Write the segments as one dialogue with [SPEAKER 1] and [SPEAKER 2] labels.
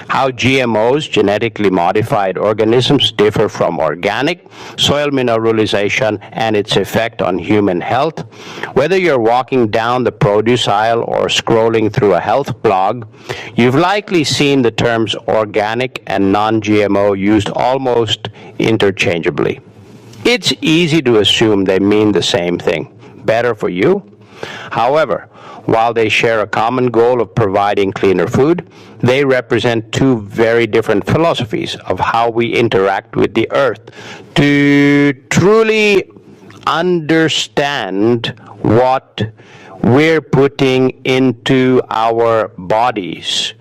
[SPEAKER 1] how GMOs, genetically modified organisms, differ from organic, soil mineralization and its effect on human health. Whether you're walking down the produce aisle or scrolling through a health blog, you've likely seen the terms organic and non-GMO used almost interchangeably. It's easy to assume they mean the same thing, better for you. However, while they share a common goal of providing cleaner food, they represent two very different philosophies of how we interact with the earth. To truly understand what we're putting into our bodies,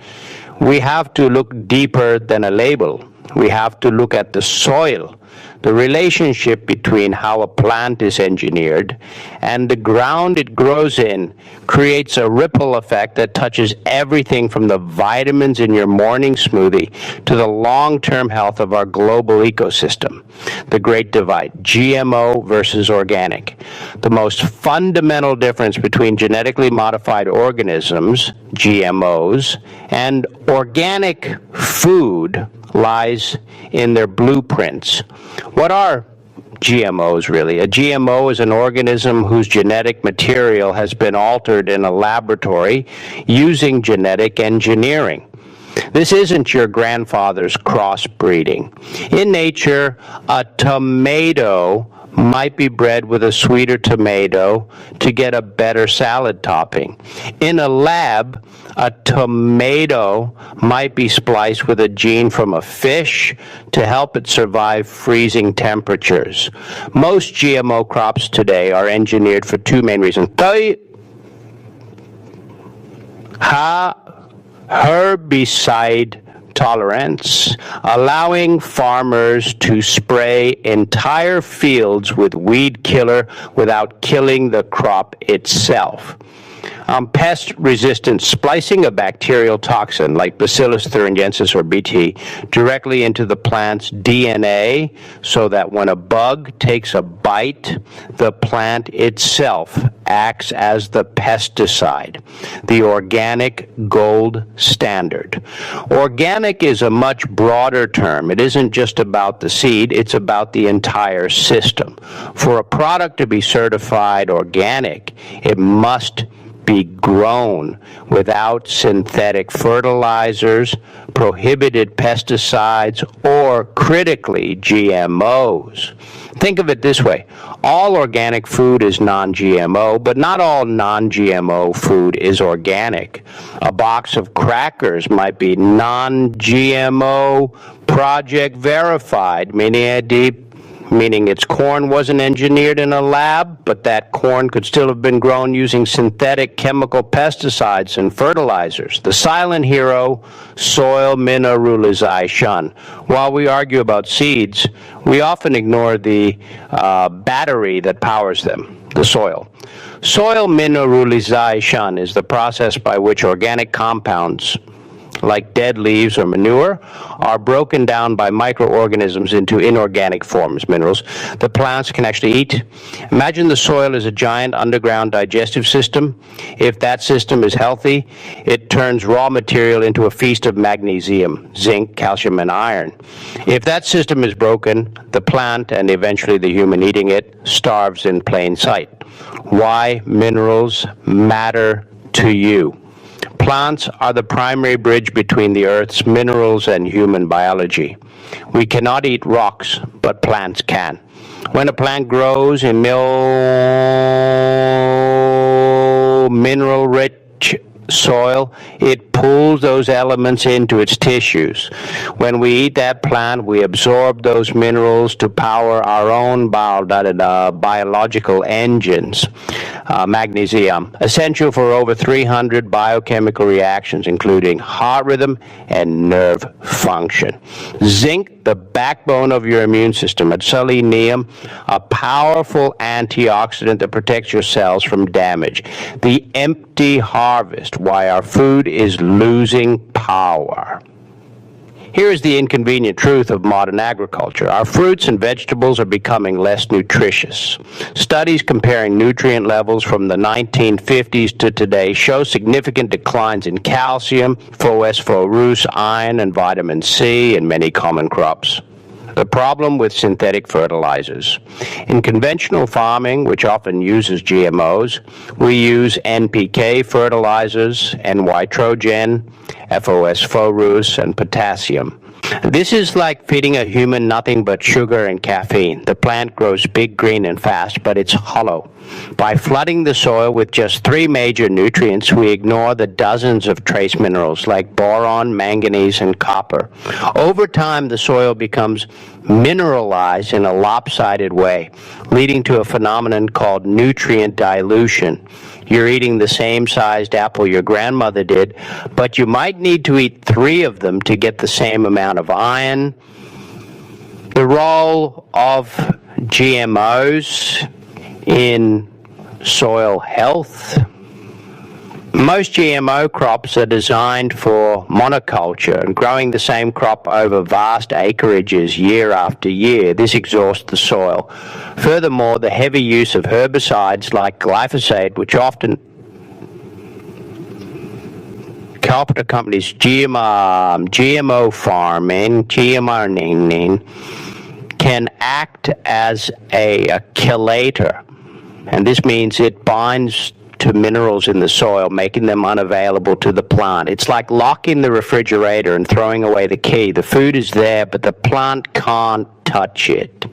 [SPEAKER 1] we have to look deeper than a label. We have to look at the soil, the relationship between how a plant is engineered and the ground it grows in creates a ripple effect that touches everything from the vitamins in your morning smoothie to the long-term health of our global ecosystem. The great divide, GMO versus organic. The most fundamental difference between genetically modified organisms, GMOs, and organic food lies in their blueprints. What are GMOs really? A GMO is an organism whose genetic material has been altered in a laboratory using genetic engineering. This isn't your grandfather's crossbreeding. In nature, a tomato might be bred with a sweeter tomato to get a better salad topping. In a lab, a tomato might be spliced with a gene from a fish to help it survive freezing temperatures. Most GMO crops today are engineered for two main reasons. Herbicide tolerance, allowing farmers to spray entire fields with weed killer without killing the crop itself. Pest-resistant splicing, a bacterial toxin like Bacillus thuringiensis or Bt directly into the plant's DNA so that when a bug takes a bite, the plant itself acts as the pesticide, the organic gold standard. Organic is a much broader term. It isn't just about the seed, it's about the entire system. For a product to be certified organic, it must be grown without synthetic fertilizers, prohibited pesticides, or critically GMOs. Think of it this way. All organic food is non-GMO, but not all non-GMO food is organic. A box of crackers might be non-GMO project verified, meaning its corn wasn't engineered in a lab, but that corn could still have been grown using synthetic chemical pesticides and fertilizers. The silent hero, soil mineralization. While we argue about seeds, we often ignore the battery that powers them, the soil. Soil mineralization is the process by which organic compounds like dead leaves or manure, are broken down by microorganisms into inorganic forms, minerals, that plants can actually eat. Imagine the soil as a giant underground digestive system. If that system is healthy, it turns raw material into a feast of magnesium, zinc, calcium, and iron. If that system is broken, the plant, and eventually the human eating it, starves in plain sight. Why minerals matter to you. Plants are the primary bridge between the Earth's minerals and human biology. We cannot eat rocks, but plants can. When a plant grows in mineral-rich soil, it pulls those elements into its tissues. When we eat that plant, we absorb those minerals to power our own biological engines. Magnesium, essential for over 300 biochemical reactions, including heart rhythm and nerve function. Zinc, the backbone of your immune system. At selenium, a powerful antioxidant that protects your cells from damage. The empty harvest, why our food is losing power. Here is the inconvenient truth of modern agriculture. Our fruits and vegetables are becoming less nutritious. Studies comparing nutrient levels from the 1950s to today show significant declines in calcium, phosphorus, iron, and vitamin C in many common crops. The problem with synthetic fertilizers. In conventional farming, which often uses GMOs, we use NPK fertilizers, nitrogen, phosphorus, and potassium. This is like feeding a human nothing but sugar and caffeine. The plant grows big, green, and fast, but it's hollow. By flooding the soil with just 3 major nutrients, we ignore the dozens of trace minerals like boron, manganese, and copper. Over time, the soil becomes mineralized in a lopsided way, leading to a phenomenon called nutrient dilution. You're eating the same sized apple your grandmother did, but you might need to eat 3 of them to get the same amount of iron. The role of GMOs in soil health. Most GMO crops are designed for monoculture and growing the same crop over vast acreages year after year. This exhausts the soil. Furthermore, the heavy use of herbicides like glyphosate, which often cooperative companies, GMO farming, can act as a chelator. And this means it binds to minerals in the soil, making them unavailable to the plant. It's like locking the refrigerator and throwing away the key. The food is there, but the plant can't touch it.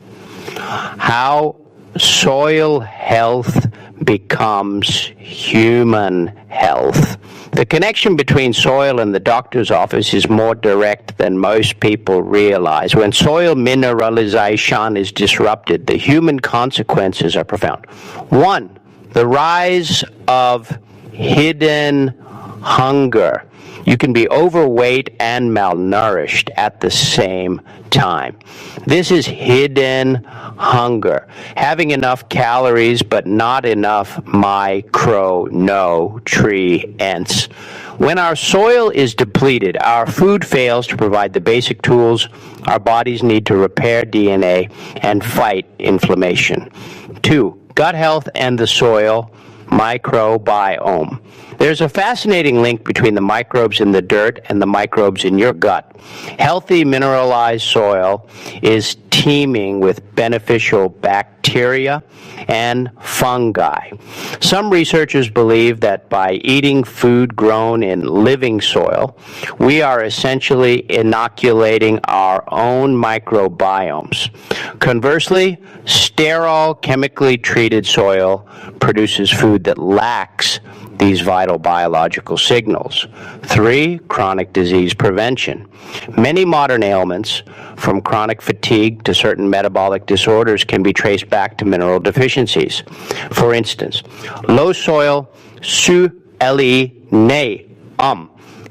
[SPEAKER 1] How soil health becomes human health. The connection between soil and the doctor's office is more direct than most people realize. When soil mineralization is disrupted, the human consequences are profound. 1, the rise of hidden hunger. You can be overweight and malnourished at the same time. This is hidden hunger. Having enough calories but not enough micronutrients. When our soil is depleted, our food fails to provide the basic tools our bodies need to repair DNA and fight inflammation. 2, gut health and the soil microbiome. There's a fascinating link between the microbes in the dirt and the microbes in your gut. Healthy mineralized soil is teeming with beneficial bacteria and fungi. Some researchers believe that by eating food grown in living soil, we are essentially inoculating our own microbiomes. Conversely, sterile, chemically treated soil produces food that lacks these vital biological signals. 3, chronic disease prevention. Many modern ailments, from chronic fatigue to certain metabolic disorders, can be traced back to mineral deficiencies. For instance, low soil selenium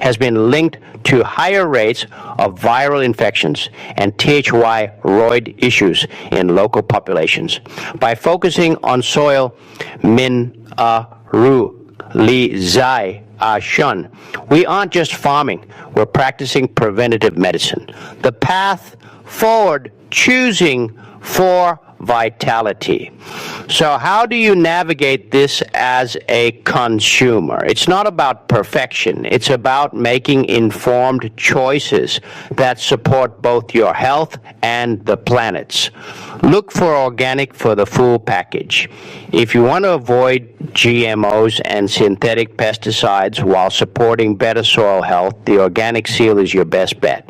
[SPEAKER 1] has been linked to higher rates of viral infections and thyroid issues in local populations. By focusing on soil mineralization, we aren't just farming, we're practicing preventative medicine. The path forward, choosing for vitality. So how do you navigate this as a consumer? It's not about perfection. It's about making informed choices that support both your health and the planet's. Look for organic for the full package. If you want to avoid GMOs and synthetic pesticides while supporting better soil health, the organic seal is your best bet.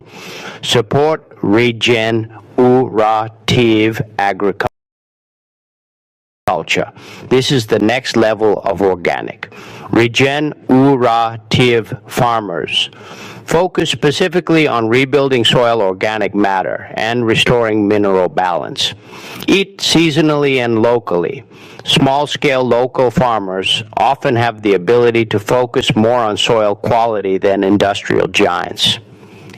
[SPEAKER 1] Support regenerative agriculture. This is the next level of organic. Regenerative farmers focus specifically on rebuilding soil organic matter and restoring mineral balance. Eat seasonally and locally. Small-scale local farmers often have the ability to focus more on soil quality than industrial giants.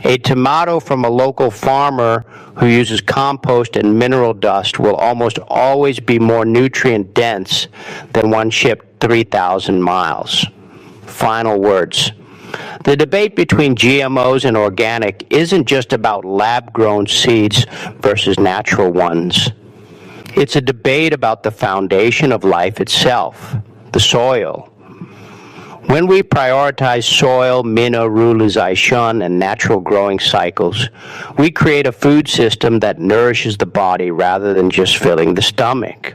[SPEAKER 1] A tomato from a local farmer who uses compost and mineral dust will almost always be more nutrient dense than one shipped 3,000 miles. Final words. The debate between GMOs and organic isn't just about lab-grown seeds versus natural ones. It's a debate about the foundation of life itself, the soil. When we prioritize soil mineralization and natural growing cycles, we create a food system that nourishes the body rather than just filling the stomach.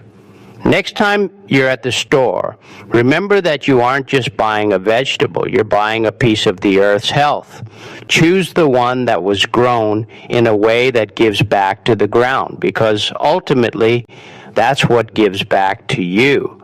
[SPEAKER 1] Next time you're at the store, remember that you aren't just buying a vegetable, you're buying a piece of the earth's health. Choose the one that was grown in a way that gives back to the ground, because ultimately, that's what gives back to you.